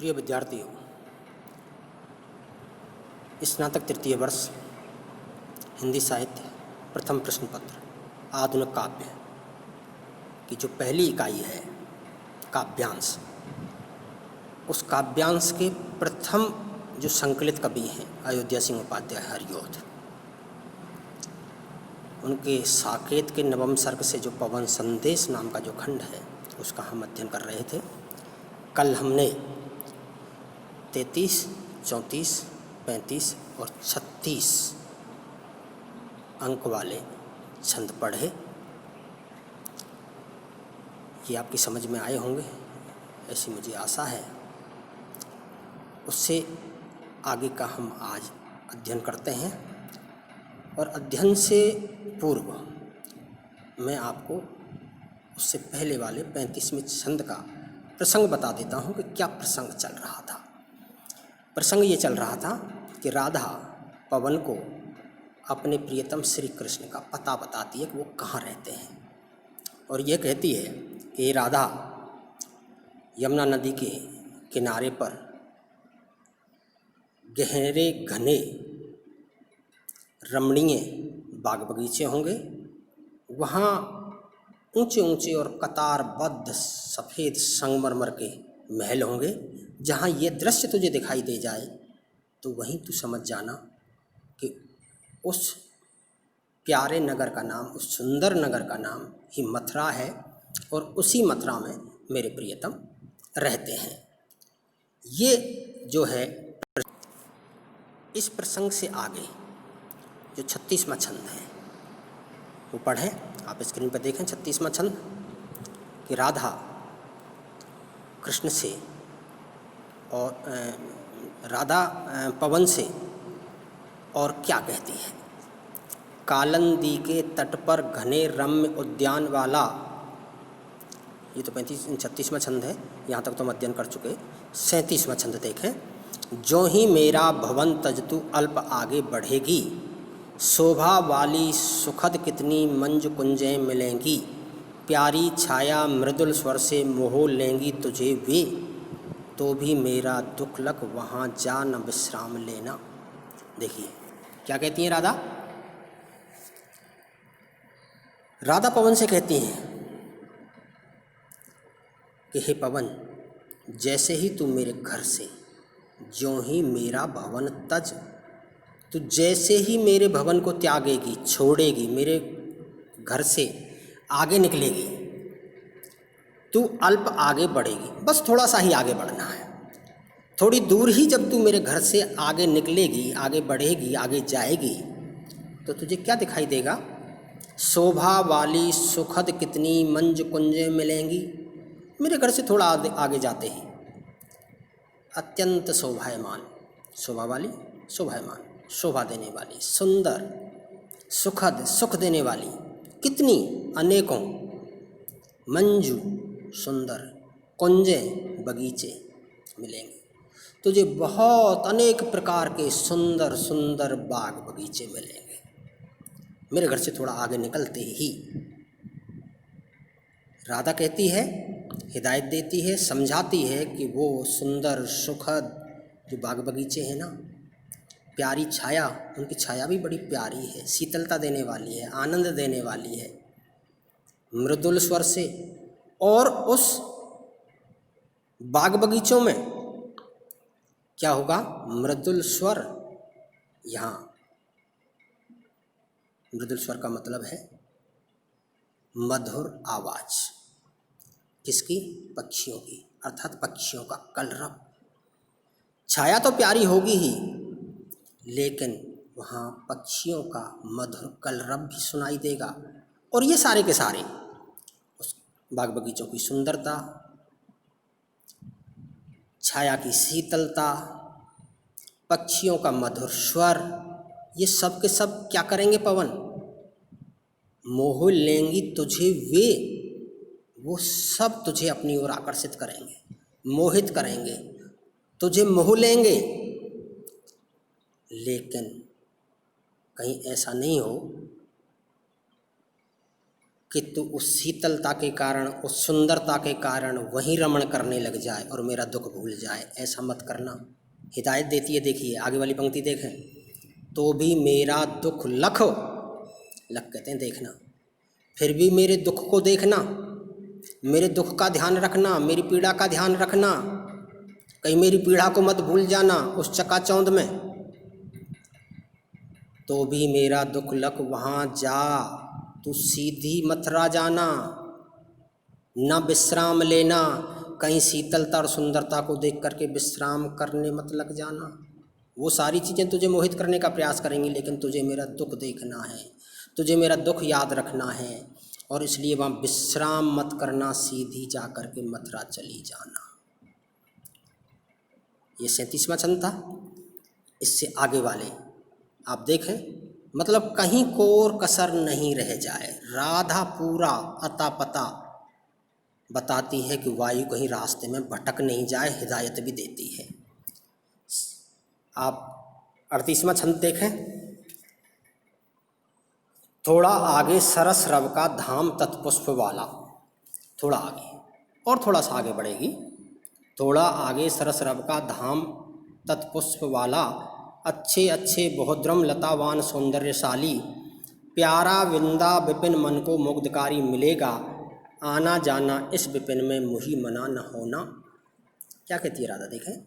प्रिय विद्यार्थियों, स्नातक तृतीय वर्ष हिंदी साहित्य प्रथम प्रश्न पत्र आधुनिक काव्य की जो पहली इकाई है काव्यांश, उस काव्यांश के प्रथम जो संकलित कवि हैं अयोध्या सिंह उपाध्याय हरिऔध, उनके साकेत के नवम सर्ग से जो पवन संदेश नाम का जो खंड है उसका हम अध्ययन कर रहे थे। कल हमने 33, 34, 35 और 36 अंक वाले छंद पढ़े। ये आपकी समझ में आए होंगे ऐसी मुझे आशा है। उससे आगे का हम आज अध्ययन करते हैं और अध्ययन से पूर्व मैं आपको उससे पहले वाले 35वें छंद का प्रसंग बता देता हूँ कि क्या प्रसंग चल रहा था। प्रसंग ये चल रहा था कि राधा पवन को अपने प्रियतम श्री कृष्ण का पता बताती है कि वो कहाँ रहते हैं, और ये कहती है कि राधा यमुना नदी के किनारे पर गहरे घने रमणीय बाग बगीचे होंगे, वहाँ ऊंचे ऊंचे और कतारबद्ध सफ़ेद संगमरमर के महल होंगे। जहाँ ये दृश्य तुझे दिखाई दे जाए तो वहीं तू समझ जाना कि उस प्यारे नगर का नाम, उस सुंदर नगर का नाम ही मथुरा है और उसी मथुरा में मेरे प्रियतम रहते हैं। ये जो है इस प्रसंग से आगे जो 36वां छंद है वो पढ़ें। आप स्क्रीन पर देखें 36वां छंद कि राधा कृष्ण से और राधा पवन से और क्या कहती है। कालंदी के तट पर घने रम्य उद्यान वाला, ये तो 36वां छंद है, यहाँ तक तो हम अध्ययन कर चुके। 37वां छंद देखें। जो ही मेरा भवन तजतु अल्प आगे बढ़ेगी, शोभा वाली सुखद कितनी मंज कुंजें मिलेंगी, प्यारी छाया मृदुल स्वर से मोह लेंगी तुझे वे, तो भी मेरा दुख लग वहाँ जा न विश्राम लेना। देखिए क्या कहती हैं राधा। राधा पवन से कहती हैं कि हे पवन, जैसे ही तू मेरे घर से, ज्यों ही मेरा भवन तज, तू जैसे ही मेरे भवन को त्यागेगी, छोड़ेगी, मेरे घर से आगे निकलेगी, तू अल्प आगे बढ़ेगी, बस थोड़ा सा ही आगे बढ़ना है। थोड़ी दूर ही जब तू मेरे घर से आगे निकलेगी, आगे बढ़ेगी, आगे जाएगी, तो तुझे क्या दिखाई देगा। शोभा वाली सुखद कितनी मंज कुंजें मिलेंगी, मेरे घर से थोड़ा आगे जाते ही अत्यंत शोभायमान, शोभा वाली, शोभायमान, शोभा देने वाली, सुंदर, सुखद, सुख देने वाली, कितनी अनेकों, मंजू सुंदर, कुंजें बगीचे मिलेंगे। तुझे बहुत अनेक प्रकार के सुंदर सुंदर बाग बगीचे मिलेंगे मेरे घर से थोड़ा आगे निकलते ही। राधा कहती है, हिदायत देती है, समझाती है कि वो सुंदर सुखद जो बाग बगीचे हैं ना, प्यारी छाया, उनकी छाया भी बड़ी प्यारी है, शीतलता देने वाली है, आनंद देने वाली है, मृदुल स्वर से। और उस बाग बगीचों में क्या होगा, मृदुल स्वर। यहाँ मृदुल स्वर का मतलब है मधुर आवाज, किसकी, पक्षियों की, अर्थात पक्षियों का कलरव। छाया तो प्यारी होगी ही, लेकिन वहाँ पक्षियों का मधुर कलरव भी सुनाई देगा। और ये सारे के सारे उस बाग बगीचों की सुंदरता, छाया की शीतलता, पक्षियों का मधुर स्वर, ये सब के सब क्या करेंगे पवन, मोह लेंगी तुझे वे, वो सब तुझे अपनी ओर आकर्षित करेंगे, मोहित करेंगे, तुझे मोह लेंगे। लेकिन कहीं ऐसा नहीं हो कि तू उस शीतलता के कारण, उस सुंदरता के कारण वहीं रमण करने लग जाए और मेरा दुख भूल जाए। ऐसा मत करना। हिदायत देती है, देखिए आगे वाली पंक्ति देखें। तो भी मेरा दुख लखो, लख कहते हैं देखना, फिर भी मेरे दुख को देखना, मेरे दुख का ध्यान रखना, मेरी पीड़ा का ध्यान रखना, कहीं मेरी पीड़ा को मत भूल जाना उस चकाचौंध में। तो भी मेरा दुख लख वहाँ जा, तू सीधी मथुरा जाना, न विश्राम लेना, कहीं शीतलता और सुंदरता को देख करके विश्राम करने मत लग जाना। वो सारी चीज़ें तुझे मोहित करने का प्रयास करेंगी, लेकिन तुझे मेरा दुख देखना है, तुझे मेरा दुख याद रखना है, और इसलिए वहाँ विश्राम मत करना, सीधी जा कर के मथुरा चली जाना। ये 37वां छंद था। इससे आगे वाले आप देखें, मतलब कहीं कोर कसर नहीं रह जाए। राधा पूरा अता पता बताती है कि वायु कहीं रास्ते में भटक नहीं जाए, हिदायत भी देती है। आप 38वां छंद देखें। थोड़ा आगे सरस रव का धाम तत्पुष्प वाला, थोड़ा आगे और थोड़ा सा आगे बढ़ेगी। थोड़ा आगे सरस रव का धाम तत्पुष्प वाला, अच्छे अच्छे बहुद्रम लतावान सौंदर्यशाली, प्यारा विंदा विपिन मन को मुग्धकारी मिलेगा, आना जाना इस विपिन में मुही मना न होना। क्या कहती है राधा, देखें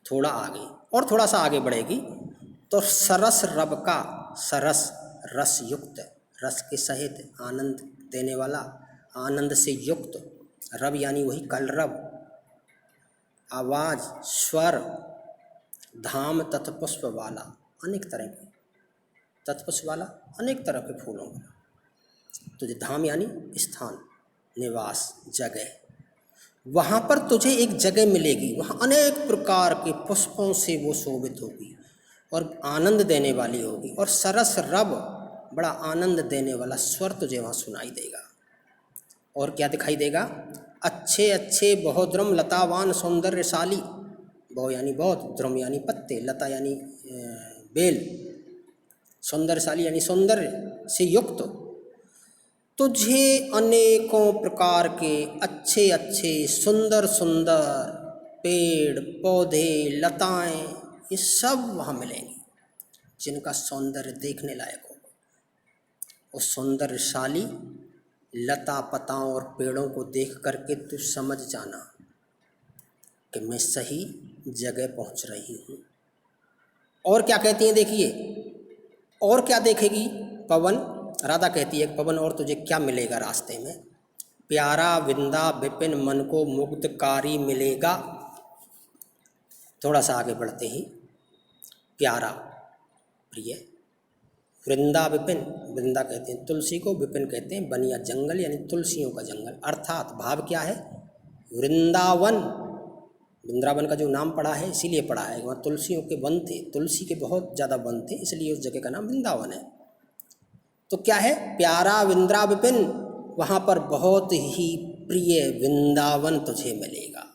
थोड़ा आगे और थोड़ा सा आगे बढ़ेगी तो सरस रव का, सरस रस युक्त, रस के सहित आनंद देने वाला, आनंद से युक्त, रव यानी वही कलरव, आवाज़, स्वर, धाम तत्पुष्प वाला, अनेक तरह के तत्पुष्प वाला, अनेक तरह के फूलों वाला। तुझे धाम यानी स्थान, निवास, जगह, वहाँ पर तुझे एक जगह मिलेगी, वहाँ अनेक प्रकार के पुष्पों से वो शोभित होगी और आनंद देने वाली होगी, और सरस रव, बड़ा आनंद देने वाला स्वर तुझे वहाँ सुनाई देगा। और क्या दिखाई देगा, अच्छे अच्छे बहुद्रम लतावान सौंदर्यशाली, बहु यानी बहुत, द्रुम यानी पत्ते, लता यानी बेल, सौंदर्यशाली यानी सौंदर्य से युक्त, तुझे अनेकों प्रकार के अच्छे अच्छे सुंदर सुंदर पेड़ पौधे लताएं, ये सब वहाँ मिलेंगी जिनका सौंदर्य देखने लायक होगा। उस सौंदर्यशाली लता पताओं और पेड़ों को देख करके तू समझ जाना कि मैं सही जगह पहुँच रही हूँ। और क्या कहती हैं देखिए, और क्या देखेगी पवन, राधा कहती है पवन और तुझे क्या मिलेगा रास्ते में, प्यारा विंदा विपिन मन को मुग्धकारी मिलेगा। थोड़ा सा आगे बढ़ते ही, प्यारा प्रिय, वृंदा विपिन, वृंदा कहते हैं तुलसी को, विपिन कहते हैं वन या जंगल यानी तुलसियों का जंगल, अर्थात भाव क्या है, वृंदावन, वृंदावन का जो नाम पड़ा है इसीलिए पड़ा है, वहाँ तुलसियों के वन थे, तुलसी के बहुत ज़्यादा वन थे, इसलिए उस जगह का नाम वृंदावन है। तो क्या है, प्यारा विंद्रा विपिन, वहाँ पर बहुत ही प्रिय वृंदावन तुझे मिलेगा।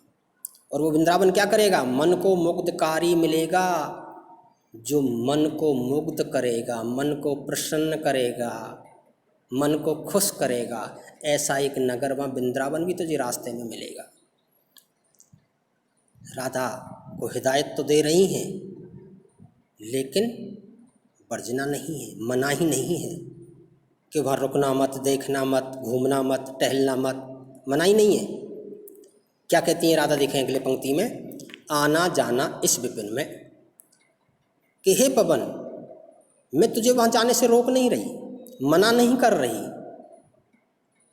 और वो वृंदावन क्या करेगा, मन को मुग्धकारी मिलेगा, जो मन को मुग्ध करेगा, मन को प्रसन्न करेगा, मन को खुश करेगा, ऐसा एक नगर वहाँ वृंदावन भी तुझे रास्ते में मिलेगा। राधा को हिदायत तो दे रही हैं, लेकिन वर्जना नहीं है, मना ही नहीं है कि वहाँ रुकना मत, देखना मत, घूमना मत, टहलना मत, मना ही नहीं है। क्या कहती हैं राधा, देखें अगले पंक्ति में, आना जाना इस विपिन में, कि हे पवन मैं तुझे वहाँ जाने से रोक नहीं रही, मना नहीं कर रही,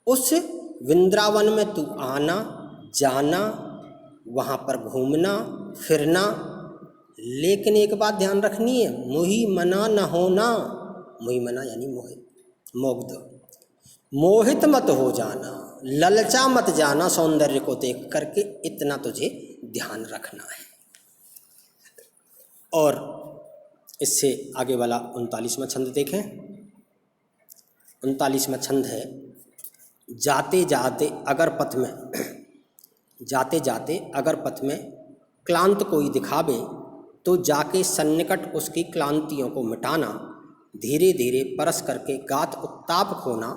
उस वृंदावन में तू आना जाना, वहाँ पर घूमना फिरना, लेकिन एक बात ध्यान रखनी है, मुही मना न होना, मुही मना यानी मोहित, मुग्ध, मोहित मत हो जाना, ललचा मत जाना सौंदर्य को देख करके, इतना तुझे ध्यान रखना है। और इससे आगे वाला 39वां छंद देखें। 39वां छंद है, जाते जाते अगर पथ में, जाते जाते अगर पथ में क्लांत कोई दिखावे, तो जाके सन्निकट उसकी क्लांतियों को मिटाना, धीरे धीरे परस करके गात उत्ताप खोना,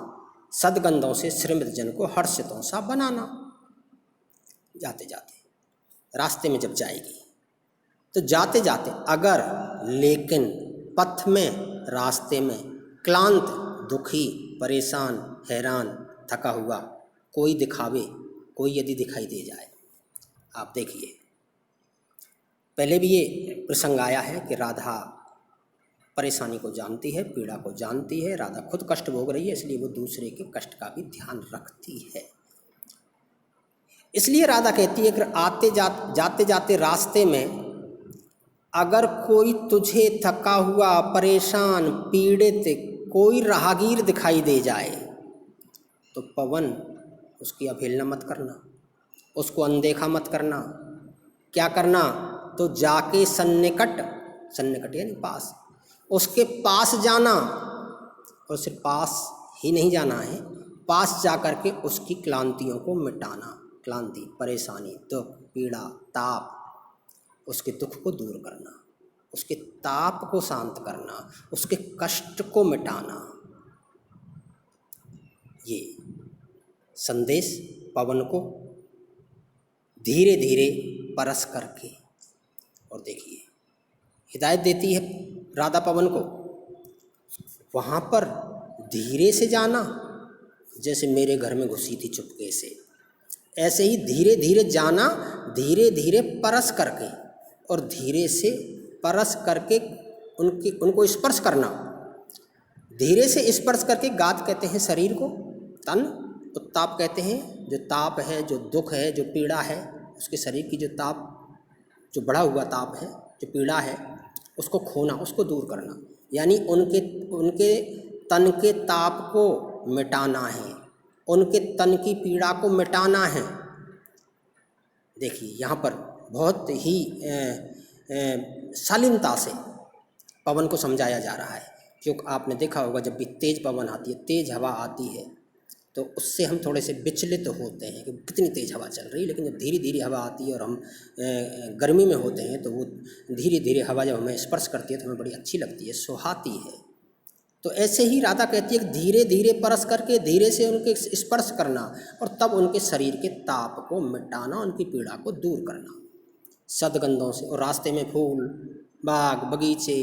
सदगंधों से श्रीमत जन को हर्षितों सा बनाना। जाते जाते रास्ते में जब जाएगी तो जाते जाते अगर लेकिन पथ में रास्ते में क्लांत, दुखी, परेशान, हैरान, थका हुआ कोई दिखावे, कोई यदि दिखाई दे जाए, आप देखिए पहले भी ये प्रसंग आया है कि राधा परेशानी को जानती है, पीड़ा को जानती है, राधा खुद कष्ट भोग रही है, इसलिए वो दूसरे के कष्ट का भी ध्यान रखती है। इसलिए राधा कहती है कि जाते जाते रास्ते में अगर कोई तुझे थका हुआ, परेशान, पीड़ित कोई राहगीर दिखाई दे जाए तो पवन उसकी अवहेलना मत करना, उसको अनदेखा मत करना। क्या करना? तो जाके सन्निकट, सन्निकट यानी पास, उसके पास जाना, और सिर्फ पास ही नहीं जाना है, पास जा कर के उसकी क्लांतियों को मिटाना। क्लांति, परेशानी, दुख, पीड़ा, ताप, उसके दुख को दूर करना, उसके ताप को शांत करना, उसके कष्ट को मिटाना। ये संदेश पवन को धीरे धीरे परस करके, और देखिए हिदायत देती है राधा पवन को, वहाँ पर धीरे से जाना, जैसे मेरे घर में घुसी थी चुपके से, ऐसे ही धीरे धीरे जाना, धीरे धीरे परस करके, और धीरे से परस करके उनको स्पर्श करना। धीरे से स्पर्श करके, गात कहते हैं शरीर को, तन, उत्ताप कहते हैं जो ताप है, जो दुख है, जो पीड़ा है, उसके शरीर की जो ताप, जो बढ़ा हुआ ताप है, जो पीड़ा है, उसको खोना, उसको दूर करना, यानी उनके तन के ताप को मिटाना है, उनके तन की पीड़ा को मिटाना है। देखिए यहाँ पर बहुत ही शालीनता से पवन को समझाया जा रहा है, क्योंकि आपने देखा होगा जब भी तेज पवन आती है, तेज हवा आती है, तो उससे हम थोड़े से विचलित होते हैं कि कितनी तेज़ हवा चल रही है। लेकिन जब धीरे धीरे हवा आती है और हम गर्मी में होते हैं तो वो धीरे धीरे हवा जब हमें स्पर्श करती है तो हमें बड़ी अच्छी लगती है, सुहाती है। तो ऐसे ही राधा कहती है कि धीरे धीरे परस करके, धीरे से उनके स्पर्श करना, और तब उनके शरीर के ताप को मिटाना, उनकी पीड़ा को दूर करना सदगंधों से। और रास्ते में फूल, बाग, बगीचे,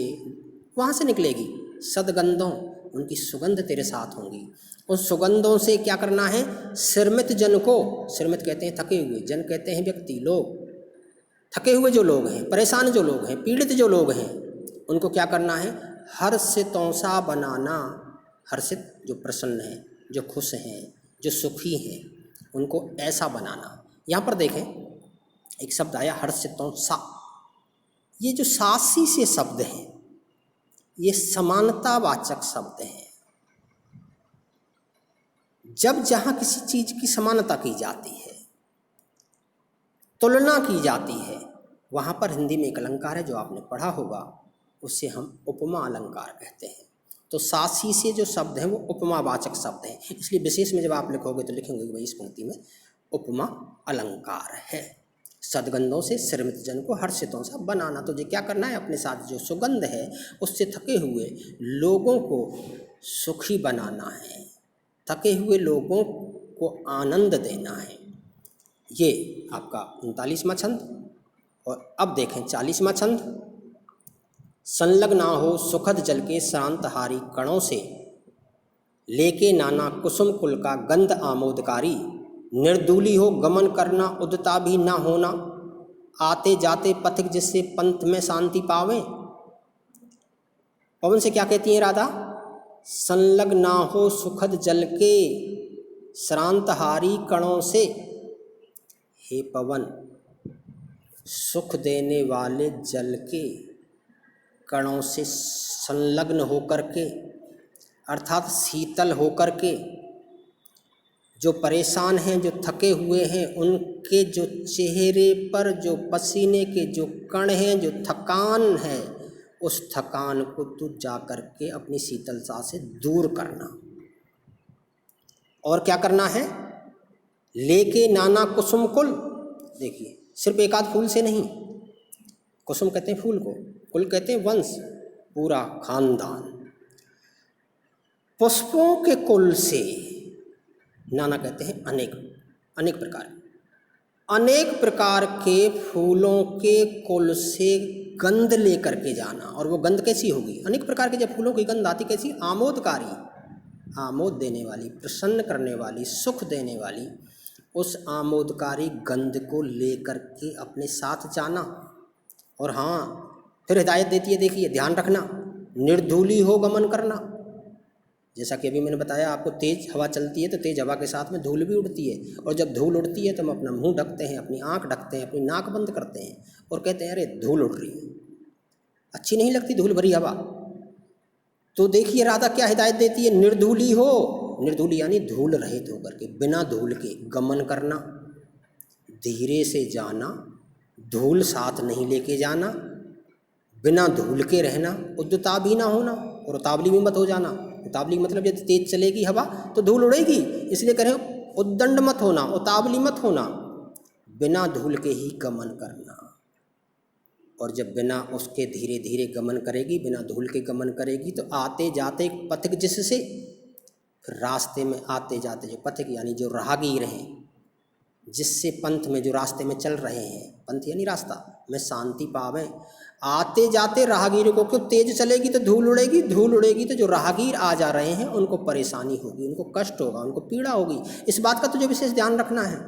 वहाँ से निकलेगी सदगंधों, उनकी सुगंध तेरे साथ होंगी। उन सुगंधों से क्या करना है? श्रमित जन को, श्रमित कहते हैं थके हुए, जन कहते हैं व्यक्ति, लोग, थके हुए जो लोग हैं, परेशान जो लोग हैं, पीड़ित जो लोग हैं, उनको क्या करना है? हर्षितों सा बनाना। हर्षित जो प्रसन्न हैं, जो खुश हैं, जो सुखी हैं, उनको ऐसा बनाना। यहाँ पर देखें एक शब्द आया हर्षितों सा। ये जो सासी से शब्द हैं ये समानतावाचक शब्द हैं। जब जहाँ किसी चीज की समानता की जाती है, तुलना की जाती है, वहाँ पर हिंदी में एक अलंकार है जो आपने पढ़ा होगा, उससे हम उपमा अलंकार कहते हैं। तो सासी से जो शब्द हैं वो उपमावाचक शब्द हैं, इसलिए विशेष में जब आप लिखोगे तो लिखेंगे कि भाई इस पंक्ति में उपमा अलंकार है। सदगंधों से श्रमित जन को हर्षितों सा बनाना। तो ये क्या करना है? अपने साथ जो सुगंध है उससे थके हुए लोगों को सुखी बनाना है, थके हुए लोगों को आनंद देना है। ये आपका 39वां छंद। और अब देखें 40वां छंद। संलग्न हो सुखद जल के श्रांतहारी कणों से, लेके नाना कुसुम कुल का गंध आमोदकारी, निर्दूली हो गमन करना उदता भी ना होना, आते जाते पथिक जिससे पंथ में शांति पावे। पवन से क्या कहती है राधा? संलग्न हो सुखद जल के श्रांतहारी कणों से। हे पवन, सुख देने वाले जल के कणों से संलग्न होकर के, अर्थात शीतल होकर के, जो परेशान हैं, जो थके हुए हैं, उनके जो चेहरे पर जो पसीने के जो कण हैं, जो थकान है, उस थकान को तू जा कर के अपनी शीतलता से दूर करना। और क्या करना है? लेके नाना कुसुम कुल। देखिए सिर्फ एक आध फूल से नहीं, कुसुम कहते हैं फूल को, कुल कहते हैं वंश, पूरा खानदान। पुष्पों के कुल से नाना कहते हैं अनेक, अनेक प्रकार, अनेक प्रकार के फूलों के कुल से गंध लेकर के जाना। और वो गंध कैसी होगी? अनेक प्रकार के जब फूलों की गंध आती, कैसी? आमोदकारी, आमोद देने वाली, प्रसन्न करने वाली, सुख देने वाली, उस आमोदकारी गंध को लेकर के अपने साथ जाना। और हाँ, फिर हिदायत देती है, देखिए ध्यान रखना, निर्धूली हो गमन करना। जैसा कि अभी मैंने बताया आपको, तेज हवा चलती है तो तेज हवा के साथ में धूल भी उड़ती है, और जब धूल उड़ती है तो हम अपना मुंह ढकते हैं, अपनी आंख ढकते हैं, अपनी नाक बंद करते हैं और कहते हैं अरे धूल उड़ रही है, अच्छी नहीं लगती धूल भरी हवा। तो देखिए राधा क्या हिदायत देती है, निर्धूली हो, निर्धूली यानी धूल रहित होकर के, बिना धूल के गमन करना, धीरे से जाना, धूल साथ नहीं लेके जाना, बिना धूल के रहना, उद्यता भी ना होना और उतावली भी मत हो जाना। उतावली मतलब यदि तेज चलेगी हवा तो धूल उड़ेगी, इसलिए कह रहे हैं उद्दंड मत होना, उतावली मत होना, बिना धूल के ही गमन करना। और जब बिना उसके धीरे धीरे गमन करेगी, बिना धूल के गमन करेगी, तो आते जाते पथिक जिससे, फिर रास्ते में आते जाते जो पथिक यानी जो राहगीर हैं, जिससे पंथ में जो रास्ते में चल रहे हैं, पंथ यानी रास्ता में शांति पावें। आते जाते राहगीरों को, क्यों? तेज चलेगी तो धूल उड़ेगी, धूल उड़ेगी तो जो राहगीर आ जा रहे हैं उनको परेशानी होगी, उनको कष्ट होगा, उनको पीड़ा होगी। इस बात का तुझे विशेष ध्यान रखना है।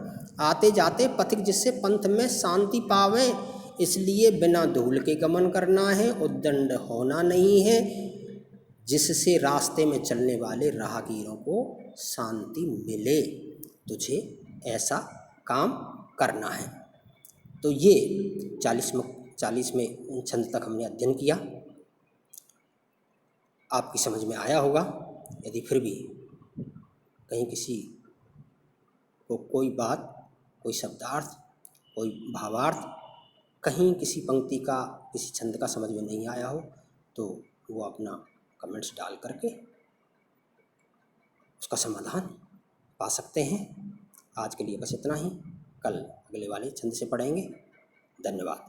आते जाते पथिक जिससे पंथ में शांति पावें, इसलिए बिना धूल के गमन करना है, उद्दंड होना नहीं है, जिससे रास्ते में चलने वाले राहगीरों को शांति मिले, तुझे ऐसा काम करना है। तो ये 40वें छंद तक हमने अध्ययन किया, आपकी समझ में आया होगा। यदि फिर भी कहीं किसी को कोई बात, कोई शब्दार्थ, कोई भावार्थ, कहीं किसी पंक्ति का, किसी छंद का समझ में नहीं आया हो तो वो अपना कमेंट्स डाल करके उसका समाधान पा सकते हैं। आज के लिए बस इतना ही, कल अगले वाले छंद से पढ़ेंगे। धन्यवाद।